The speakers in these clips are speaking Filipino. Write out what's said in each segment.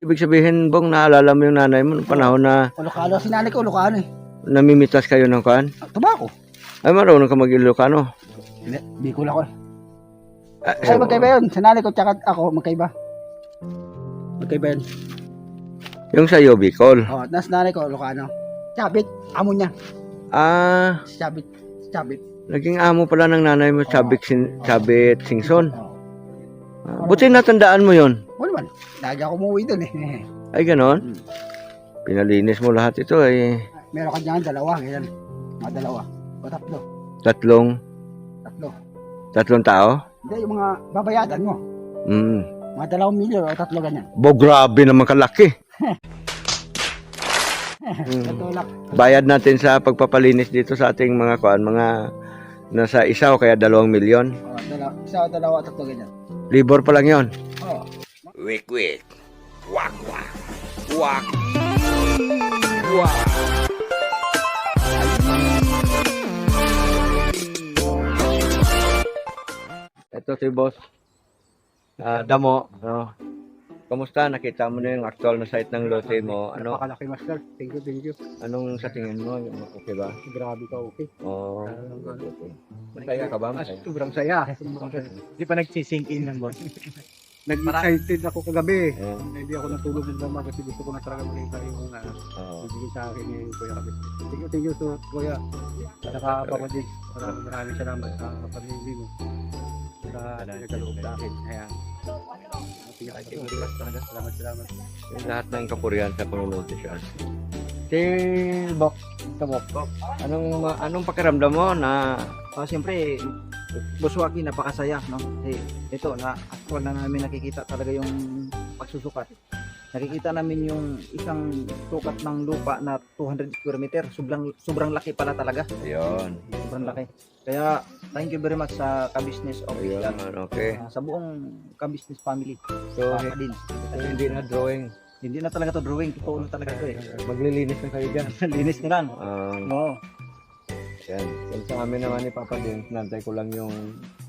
Ibig sabihin, Bong, naalala mo yung nanay mo noong panahon na Ilocano, si nanay ko Ilocano eh. namimitas kayo ng kuan? Tobacco. Ay, marunong ka mag-Ilocano. Hindi, Bicol ako eh. Ah, Ay, magkaiba yun. Si nanay ko tsaka ako, magkaiba. Magkaiba yun. yung sa'yo, Bicol. Oh, nas nanay ko Ilocano. Chabit, amo niya. Ah, Si Chabit. Si Chabit. naging amo pala ng nanay mo, Chabit Singson. Oh. Buti natandaan mo yon. Wala man. Lagi ako umuwi dun eh. Ay, ganon. Pinalinis mo lahat ito ay Meron ka dyan, dalawa. Ganyan. Mga dalawa. O tatlo. tatlong tao. Hindi, yung mga babayadan mo. Mm. Mga 2 milyon o tatlo ganyan. Grabe naman kalaki. Tatulak. Bayad natin sa pagpapalinis dito sa ating mga kuan, mga nasa 1 o kaya 2 milyon. O, isa o dalawa, tatlo ganyan. Libor pa lang yon. Oo. Wik wik. Wak wak. Wak. Wak. Ito si boss. Damo. No? Kamusta? Nakita mo na yung actual na site ng lote mo. Ano? Napakalaki, master. Thank you, thank you. Anong sa tingin mo? Okay ba? Grabe ka, okay. Oo. Masaya ka ba? Masaya. Sobrang saya. Hindi pa nagsisink in ng boss. Nag-excited ako kagabi. Yeah. Hindi ako natulog ng dama kasi gusto ko na talaga makita yung Oo. bibigay sa akin ni Kuya Kabit. Thank you so Kuya. Nakapapagod. Maraming salamat sa pamilya mo. Sa nagkaloob sa akin. Ayan. Salamat. Yung lahat ng kapurihan sa panonotisyon. Si Bok, anong pakiramdam mo na Siyempre, Buswaki, napakasaya, no? Kasi ito, actual na namin nakikita talaga yung pagsusukat. Nakikita namin yung isang sukat ng lupa na 200 square meter. Sobrang laki pala talaga. ayun? Sobrang laki. Kaya, thank you very much sa ka-business Ayun, official. okay. Sa buong ka-business family. So, Papa din. hindi na drawing. Hindi na talaga to drawing. Totoo na talaga to eh. Maglilinis na kayo dyan. Linis na lang. Oo. Yan. Yan sa amin naman ni Papa din, nantay ko lang yung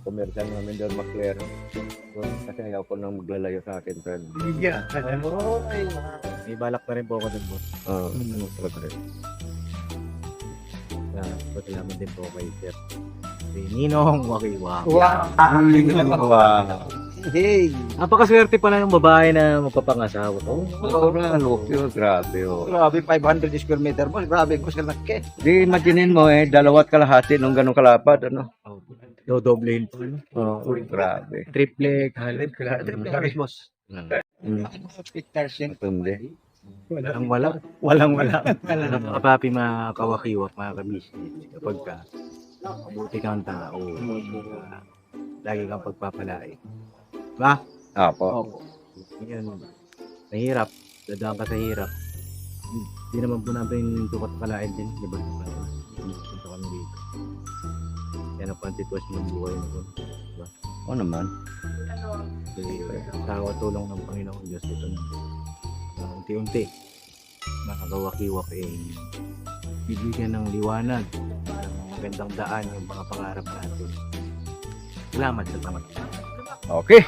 commercial namin doon maklear. So, kasi ayaw ko nang maglalayo sa akin, friend. Yeah. May balak na rin po ako dun, boss. Oo, talaga rin. Salamat din po kay Sir. Si Ninong Wakiwa. Wow! Hey! Napakaswerte pala ng babae na magpapangasawa ko. Grabe, oh. Grabe, 500 square meter boss. Grabe, gusto ka laki. Di imaginin mo 2 kalahati nung ganong kalapad, ano? Dodoblehin po. Oo, grabe. Triple, halos boss. Pictures yan. Tumde. Walang wala. Kapapi mga kawakiwak, mga kabisnes. Kapag ka, mabuti kang tao, lagi kang pagpapalain. Ba? Apo. Opo. Yan. Mahirap. Dadaan ka sa hirap. Hindi naman po namin tukat palain din. Di ba? Punta kami dito. Yan ang pantitwas ng buhay na po. Diba? Oo naman. Kasi sa tulong ng Panginoon Diyos ito na unti-unti makagawakiwak bibigyan ng liwanag ng magandang daan yung mga pangarap natin. Salamat. Okay.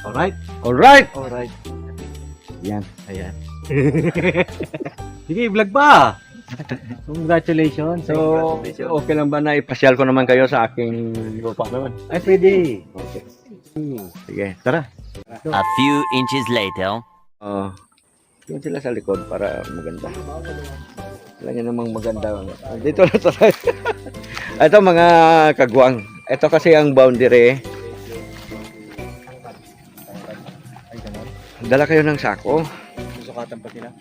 Alright? Alright. Alright. Yan. Ayan. Sige, vlog pa! Congratulations. So, okay lang ba na ipasyal ko naman kayo sa aking lupa naman? Ay, pwede. Okay. Sige, tara. A few inches later. Yun sila sa likod para maganda. Wala nyo namang maganda. Dito na tayo. Ito mga kagwang. Ito kasi ang boundary. Dala kayo ng sako. Susukatan pa sila.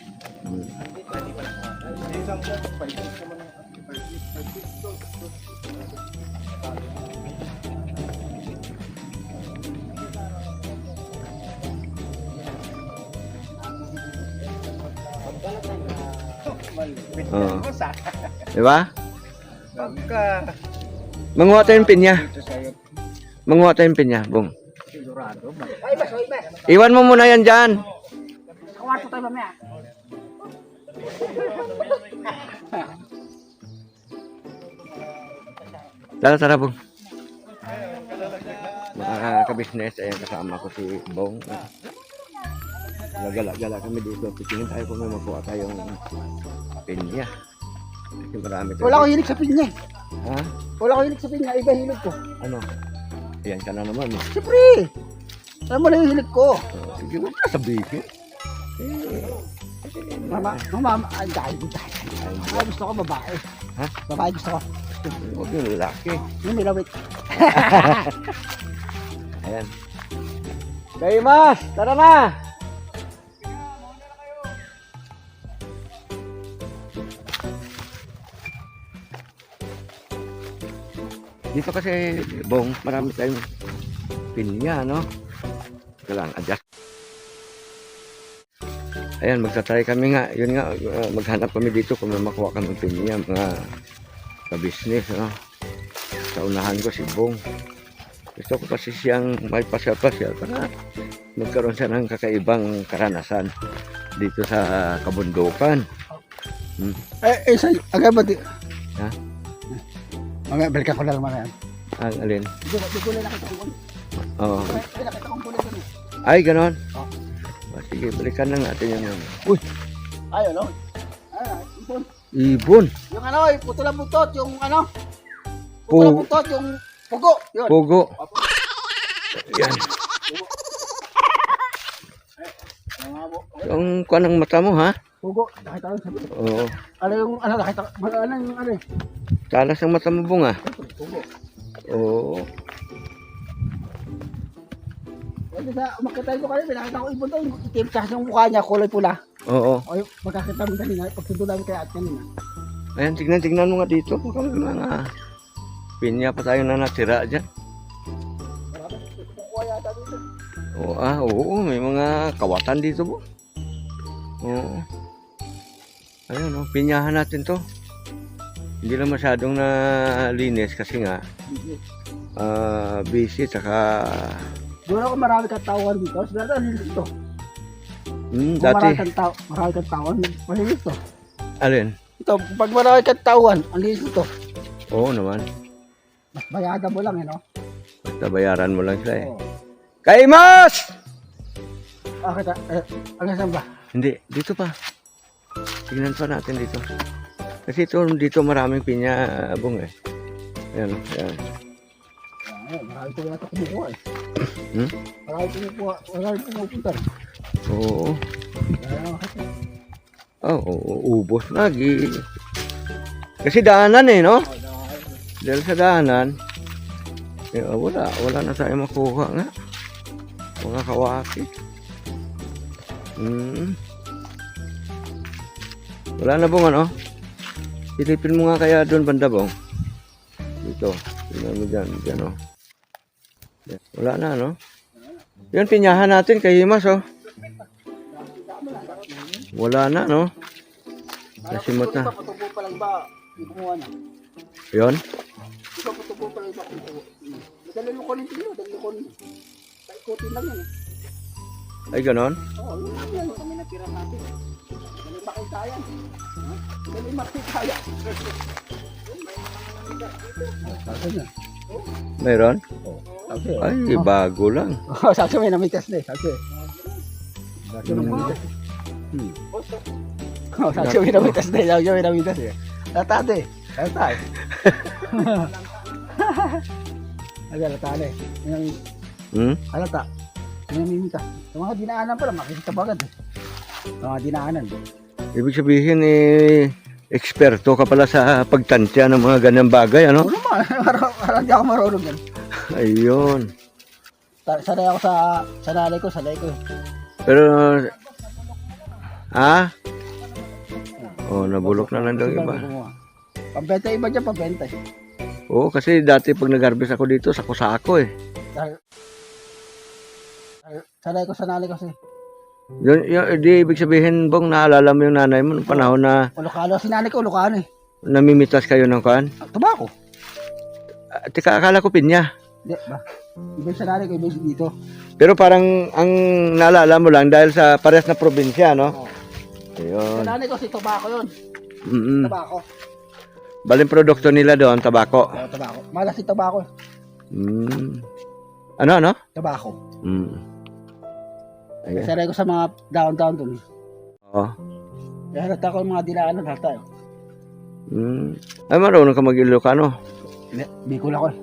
Oo. Diba? Manguha tayong pinya. Manguha tayong pinya, Bong. Iwan mo muna yan dyan. Kawarto tayo mamaya. Tara, Bong. Mga kabisnes, ayan kasama ko si Bong. Gala-gala kami dito. Titingin tayo kung may makuha tayong pinya. Kasi marami tayo. Wala ko hilig sa pinya. Ha? Wala ko hilig sa pinya. Iba hilig ko. Ano? Ayan ka na naman. Eh. Siyempre. Alam mo na yung hilig ko. Sige mo na sabihin. Mama, ay dahil. Ay, gusto ko babae. Ha? Babae gusto ko. Huwag yung lalaki. Yung may lawit. Ayan. Kayo mas! Tara na! Dito kasi, Bong, marami tayong pinya, no? Ito lang, adjust. Ayan, magtatry kami nga. Yun nga, maghanap kami dito kung may makuha kami pinya, mga ka-business, no? Sa unahan ko si Bong. Gusto ko kasi siyang may pasyal-pasyal para magkaroon siya ng kakaibang karanasan dito sa kabundukan. Agad ba di? Ha? Mamaya, balikan ko na lang mamaya. Ang alin? Di ko na nakita ko. Oo. Ay, nakita kong kulay doon. Ay, ganon. Sige, balikan lang natin yun. Uy, Ay, ano? Ah, ipon. ibon. Yung ano, putol ang butot, yung ano? Putol ang Pugo. butot, yung pugo. Yun. Pugo. Yan. Yung kuha ng mata mo, ha? Pugo. Nakita ko sabi. Oo. Ano yung, ano, nakita ko. Ano yung, ano eh. Talas ng mata mo, Bong, ha? Pugo. Oo. Kasi sa umakit tayo kayo, nakita ko ibon doon. Itim kasi yung mukha niya, kulay pula. Oo. O yung magkakita mo kanina, pagsundo namin kaya at kanina. Ayan, tignan mo nga dito. Kung may mga pinya pa tayo na natira dyan. Kukuha yata dito. Oo, may mga kawatan dito, Bong. Oo. Ayun, oh, pinyahan natin to. Hindi lang masyadong nalinis kasi nga busy, tsaka Doon ako marami katawan dito. Siguro nalilis ito. dati, Marami katawan, malilis ito. alin? Ito, pag marami katawan, ang lilis ito. Oo naman. Mas bayada mo lang, no? Basta bayaran mo lang sila eh. Oo. Kaimas! Kita, hanggang saan ba? Hindi, dito pa. Tignan pa natin dito. Kasi dito maraming pinya, Bong eh. Ayan, ayan. Marami ito yata kumukuha eh. Hmm? Marami pumupunta. Oo. Kaya makita. Oo, ubos na. Kasi daanan eh, no? Dahil sa daanan, wala na tayo makuha nga. Mga kawaki. Wala na, Bong, ano? Silipin mo nga kaya doon banda, Bong. Dito. Tingnan mo dyan, oh. Wala na, no? Yan, pinyahan natin kay Himas, oh. Wala na, no? Nasimot na. Patubo pa lang ba? Hindi kumuha na. Yun? Di ba patubo pa lang ba? Dalawin ko nito yun. Dalawin ko nito. Ikutin lang yan. Ay, ganon? Oo, yun lang yan. Kami natira natin. Dali makita yan. Dali makita yan. Mayroon? Okay. Ay, bago lang. Oh, sabi may namitas na eh. Sabi. Sabi may namitas. Oh, sabi may namitas na eh. Sabi may namitas eh. Latate. Latate. Ay, latate. Alata. May namitas. Sa mga dinaanan pala, makikita ba agad eh. Sa mga dinaanan. Ibig sabihin, eksperto ka pala sa pagtansya ng mga ganyang bagay, ano? Ano naman? Parang di ako marunong yan. Ayun. Sanay ako sa nanay ko. Pero, ha? Oh, nabulok na lang daw iba. Pambenta iba dyan, pambenta eh. Oo, kasi dati pag nag-harvest ako dito, sako-sako eh. Sanay ko sa nanay kasi. Di ibig sabihin, Bong, naalala mo yung nanay mo noong panahon na Ulocano, si nanay ko, Ulocano eh. namimitas kayo ng kan? Tabako. Tika, akala ko pinya. Hindi ba? Iba yung sa nanay ko, iba yung dito. Pero parang ang naalala mo lang dahil sa parehas na probinsya, no? Ayun. Sa nanay ko, si Tabako yun. Tabako. Baling produkto nila doon, tabako. Tabako. Malas si Tabako. Ano? Tabako. Ayan. Saray ko sa mga down dun. Oo. Kaya halata ko yung mga dilaan ng halata. Ay, marunong ka mag-Ilocano. Bicol ako eh.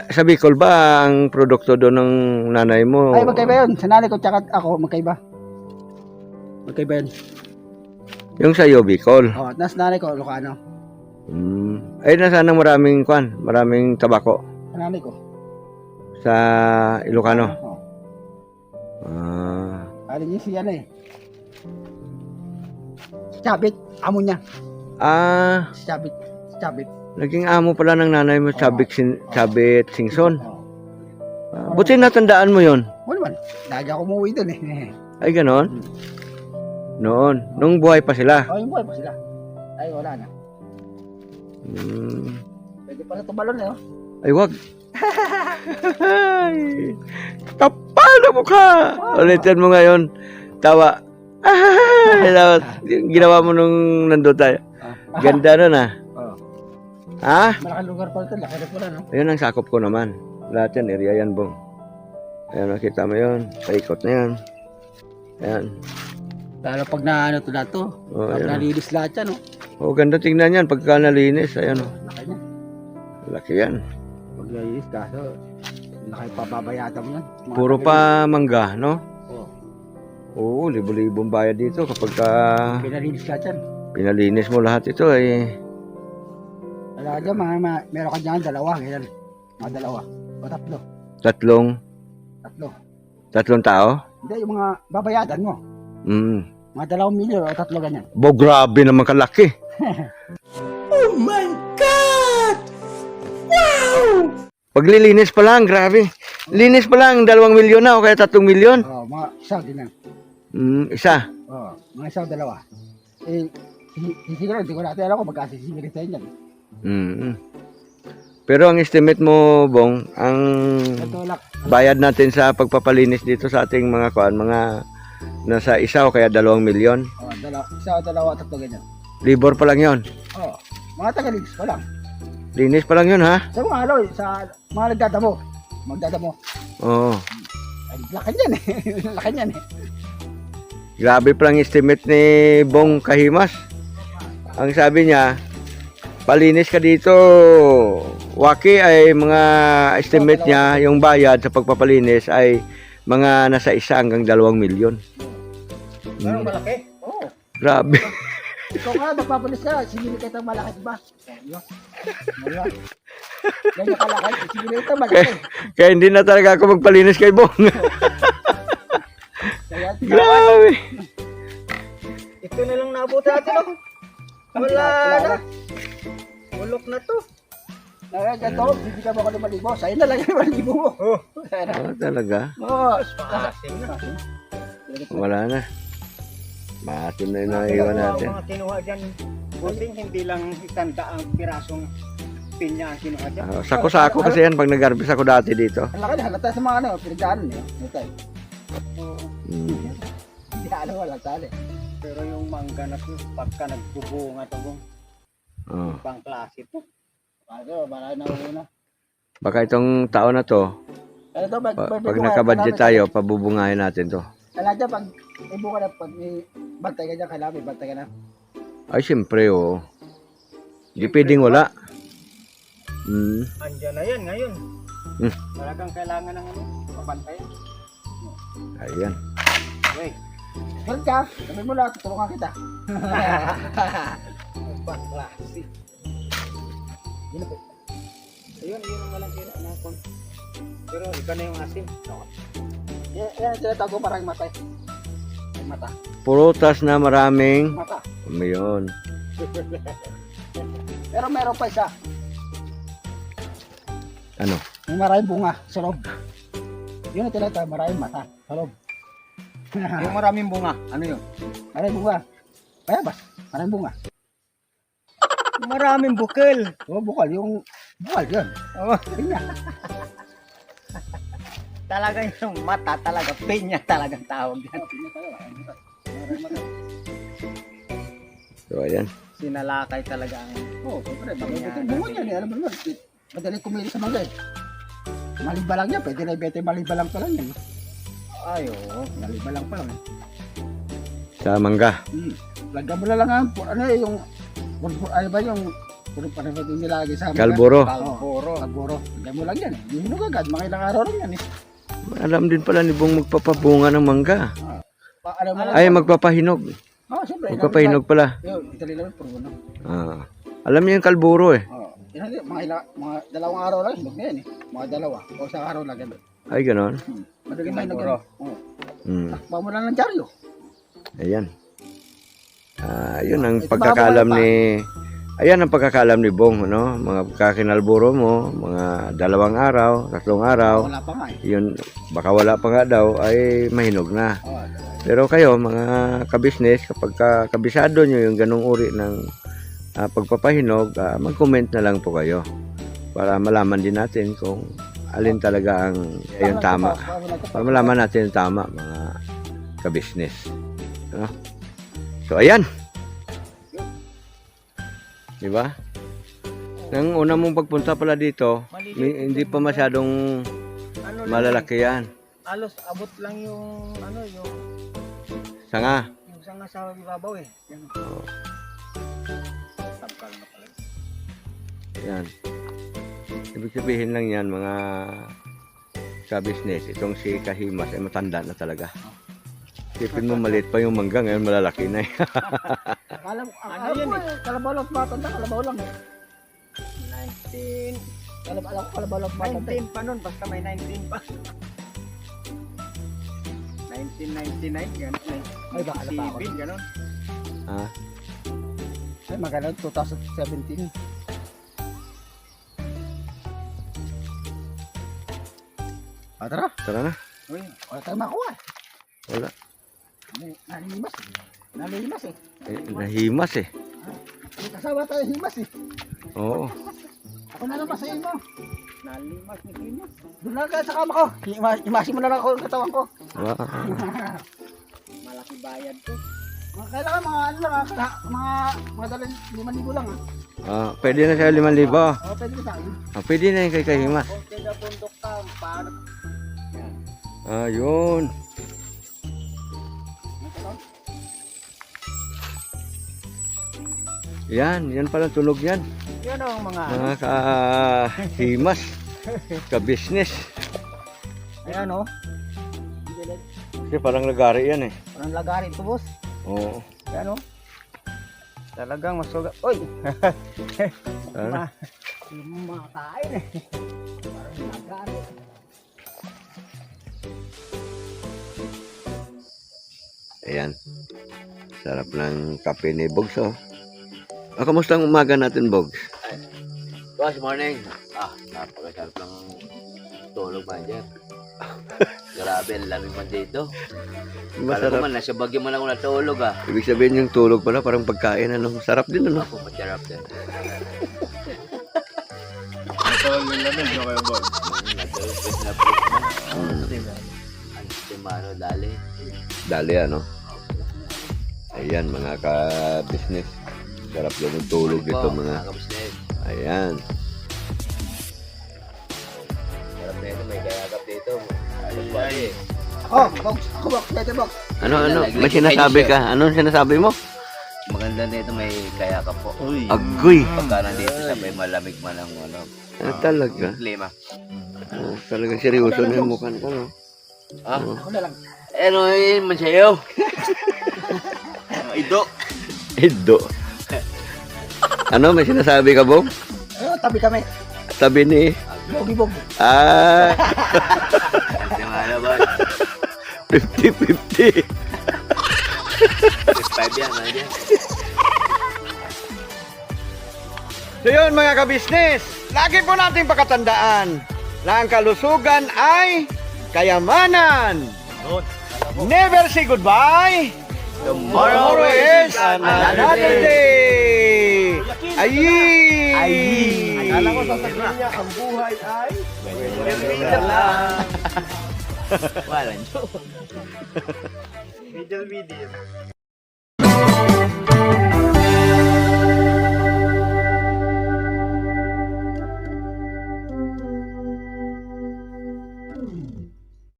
Sa Bicol ba ang produkto doon ng nanay mo? Ay, magkaiba yun. Sa nanay ko tsaka ako, magkaiba. Magkaiba yun. Yung sa'yo, Bicol. Oh, nas nanay ko, Ilocano. Ay, nasaan ang maraming tabako Sa nanay ko. sa Ilocano? Oh. Ah, Ano niya siya na eh. Chabit, amo niya. Chabit. naging amo pala ng nanay mo, Chabit Singson. Oh. Buti natandaan mo yon. Wala man. Lagi ako umuwi dun eh. Ay, ganon? Noon, nung buhay pa sila. Oh, yung buhay pa sila. Ay, wala na. Pwede pala tumalon eh. Oh. Ay, wag. Ay, kapal na mukha. Ulitin mo ngayon. Tawa. Tapos, ginawa mo nung nandun tayo. Ganda nun ah. Oh. Ha? Malaking lugar pala ito. Laki na pala, no? Ayun ang sakop ko naman. Lahat yan, area yan, Bong. Ayan, nakita mo yun. Paikot na yan. Ayan. Lalo pag na ano to na to. Oh, Pag ayan. nalilis lahat yan, no? Oh, ganda tingnan yan pagka nalinis. Ayan, oh. Laki niya. Laki yan. Pag nalilis, kaso laki pababayatan mo yan. Mga Puro tagal- pa mangga, no? Oh. Oo, libo-libong bayad dito kapag Pinalilis lahat yan. pinalinis mo lahat ito ay Wala ka dyan, meron ka dyan dalawa, ganyan. Mga dalawa. O tatlo. tatlong tao. Hindi, yung mga babayadan mo. Mga 2 milyon o 3 ganyan. Bo, grabe naman kalaki. Paglilinis pa lang, grabe. Linis pa lang, 2 milyon na o kaya 3 milyon. Oh, mga isa din lang. Isa. Oh, mga isa o 2. Eh, siguro, hindi ko natin alam kung magkasisigirin sa inyo. Pero ang estimate mo, Bong, ang Ito lang. bayad natin sa pagpapalinis dito sa ating mga mga nasa 1 o kaya 2 milyon. Oh, isa o 2, 3 ganyan. Libor pa lang yon. Oh, mga tagalinis pa lang. Linis pa lang yun, ha? Sa mga aloy, sa mga nagdadamo. Magdadamo. Oo. Ay, laki niyan eh. Laki niyan eh. Grabe pa ang estimate ni Bong Kahimas. Ang sabi niya, palinis ka dito. Waki ay mga estimate niya, yung bayad sa pagpapalinis ay mga nasa 1 hanggang 2 milyon. Pero malaki. Oo. Grabe. Ikaw nga, magpapalis ka. Sigili ka itang malaki, diba? Diba? Ganyan kalaki. Sigili ka itang malaki. Kaya hindi na talaga ako magpalinis kay Bong. Kaya, Grabe. Ito na lang naabot natin, oh. Wala na. Ulok na to. Kaya, ganito, bibigyan mo ako ng 5,000. Sa'yo na lang yung 5,000 mo. Oh. Talaga. Oo. Pasim na. Wala na. Maatim na yung naiwan natin. Mga kinuha dyan, buting hindi lang 100 pirasong pinya ang kinuha dyan. Sako-sako kasi yan pag nag-harvest ako dati dito. Ang laki na, halata sa mga ano, pinagdaanan niyo. Ito eh. Hindi alam mo, halata eh. Pero yung mangga na to, pagka nagbubunga to, Oh. pang klase to. Ano, marami na una. Baka itong taon na to, Ano to, pag nakabudget tayo, pabubungahin natin to. Kailangan dyan, pag ibo ka na, pag may bantay ka dyan, kailangan may bantay ka na. Ay, siyempre, oh. Hindi pwedeng wala. Andyan na yan ngayon. Hmm. Talagang kailangan ng ano, pabantayan. Ayan. Okay. Meron ka, sabi mo lang, tutulungan kita. Pang klase. Yun po. Ayun, yun ang walang kinakon. Pero ikaw na yung asim. Yan ang tinatawag ko parang mata eh. Ang mata. Prutas na maraming Mata. umiyon. Pero meron pa isa. Ano? May maraming bunga sa loob. Yun ang tinatawag, maraming mata sa loob. Yung maraming bunga, ano yun? Maraming bunga. Bayabas, maraming bunga. Maraming bukal. Oo, bukal. Yung bukal yun. Oh, Pinya. talaga yung mata, talaga pinya talagang tawag yan. So, ayan. Sinalakay talaga ang Oo, siyempre. Magandang bunga niyan eh. Alam mo naman, madali kumili sa mangga eh. Maliba lang yan. Pwede na ibete maliba lang pa lang yan. Ay, oo. Nalima lang pa lang. Sa mangga. Lagyan mo na lang ang, ano yung, ano ba yung, puro pa naman yung nilagay sa amin. Kalburo. Kalburo. Lagyan mo lang yan eh. Yung hinog agad, mga ilang araw lang yan eh. Alam din pala ni Bong magpapabunga ng mangga. Ano mo lang. Ay, magpapahinog. Siyempre. Magpapahinog pala. Yun, itali lang puro na. Alam niyo yung kalburo eh. Mga dalawang araw lang, hinog na yan eh. Mga dalawa. O isang araw lang ganun. Ay, ganon. Madaling na hinog yan. Hmm. Takpa mo lang ng dyaryo. Ayan. Yun ang pagkakalam ni... Ayan ang pagkakalam ni Bong, no? Mga kakinalburo mo, mga 2 araw, 3 araw. Wala pa nga eh. Yun, baka wala pa nga daw, ay mahinog na. Pero kayo, mga kabisnes, kapag kabisado nyo yung ganong uri ng pagpapahinog, mag-comment na lang po kayo para malaman din natin kung alin talaga ang yung tama. Para malaman natin yung tama, mga kabisnes. No? So, ayan. Diba? Nang una mong pagpunta pala dito, hindi pa masyadong malalaki yan. Alos abot lang yung ano yung Sanga. sanga sa ibabaw eh. Yan. Oh. Tabkal na pala. Yan. Ibig sabihin lang yan, mga sa business, itong si Kahimas ay matanda na talaga. Isipin mo maliit pa yung mangga, ngayon malalaki na eh. Akala mo, kalabaw lang matanda, kalabaw lang eh. 19 Alam ko kalabaw lang matanda. 19 pa nun, basta may 19 pa. 1999 gano'n. Ay, baka na pa ako. Gano'n. Ha? Ay, maganda 2017. Tara. Tara na. Uy, wala tayong makuha. Wala. Nalimas. Nalimas eh. Nahimas eh. May kasama tayo himas eh. Oo. Ako na lang pasayin mo. Nalimas ni Kimas. Doon na ka sa kama ko. Himasin mo na lang ako yung katawan ko. Wow. Malaki bayad to. Kailangan mga ano lang mga dalang 5,000 lang Pwede na sa'yo 5,000. Pwede ka tayo. Pwede na yung kay Kahimas. Kung na bundok ka, paano? Ayun. Yan pala tunog yan. Yan ang mga Mga Kahimas. Ka-business. ayan o. Kasi parang lagari yan eh. Parang lagari ito boss. Oo. Ayan o. Talagang masugat. Uy! Ano? Makain eh. Parang lagari. Ayan. Sarap ng kape ni Bogs oh. Kamusta ang umaga natin, Bogs? Boss, morning. Napakasarap ng tulog man dyan. Grabe, ang lamig man dito. Alam ko Masarap. man, nasa bagyo man ako natulog Ibig sabihin yung tulog pala parang pagkain ano. Sarap din ano. Ako, masarap din. Tawag yung lamig, no kayo, boss? Natulog na press na. Ang simano, dali. Dali ano. Ayan mga ka-business. Sarap din yung tulog dito mga. Nakakabusnes. Ayan. Sarap na ito, may kayakap dito. Alam ba eh. Ako box, pwede box. Ano? May sinasabi ka? Anong sinasabi mo? Maganda na ito, may kayakap po. Agoy. Pagka nandito sa may malamig man ang Talaga. klima. Talagang seryoso na yung mukha ko no. Ako na lang. Ano yun man sa'yo? Ido. Edo. Ano? May sinasabi ka, Bong? Tabi kami. Sabi ni... Bogi. Ah... Ano ba? 50-50. 5 yan, ano yan? So yun mga kabisnes, lagi po natin pakatandaan na ang kalusugan ay kayamanan. Never say goodbye. Tomorrow is another day. Ayi. Akala ko sasabihin niya, ang buhay ay... Walang Video.